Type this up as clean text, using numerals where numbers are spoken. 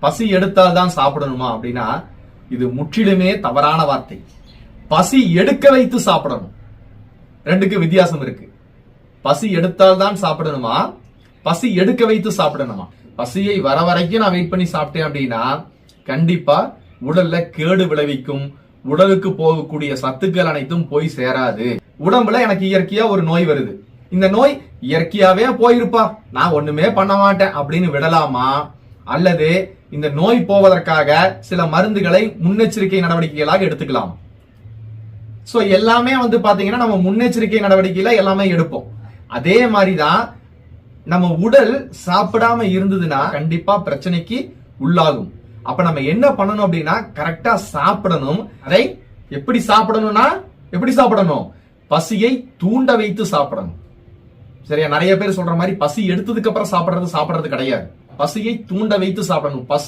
பசி எடுத்தால் தான் சாப்பிடணுமா அப்படின்னா இது முற்றிலுமே தவறான வார்த்தை. பசி எடுக்க வைத்து சாப்பிடணும். ரெண்டுக்கு வித்தியாசம் இருக்கு. பசி எடுத்தால் தான் சாப்பிடணுமா, பசி எடுக்க வைத்து சாப்பிடணுமா? பசியை வர வரைக்கும் நான் வெயிட் பண்ணி சாப்பிட்டேன் அப்படின்னா கண்டிப்பா உடல்ல கேடு விளைவிக்கும். உடலுக்கு போகக்கூடிய சத்துக்கள் அனைத்தும் போய் சேராது. உடம்புல எனக்கு இயற்கையா ஒரு நோய் வருது, இந்த நோய் இயற்கையாவே போயிருப்பா, நான் ஒண்ணுமே பண்ண மாட்டேன் அப்படின்னு விடலாமா, அல்லது இந்த நோய் போவதற்காக சில மருந்துகளை முன்னெச்சரிக்கை நடவடிக்கைகளாக எடுத்துக்கலாம்? சோ எல்லாமே பாத்தீங்கன்னா நம்ம முன்னெச்சரிக்கை நடவடிக்கையில எல்லாமே எடுப்போம். அதே மாதிரிதான் நம்ம உடல் சாப்பிடாம இருந்ததுன்னா கண்டிப்பா பிரச்சனைக்கு உள்ளாகும். அப்ப நம்ம என்ன பண்ணணும் அப்படின்னா கரெக்டா சாப்பிடணும். அதை எப்படி சாப்பிடணும்னா எப்படி சாப்பிடணும்? பசியை தூண்ட வைத்து சாப்பிடணும். சரியா? நிறைய பேர் சொல்ற மாதிரி பசி எடுத்ததுக்கு அப்புறம் சாப்பிடுறது கிடையாது. பசியை தூண்ட வைத்து சாப்பிடணும்.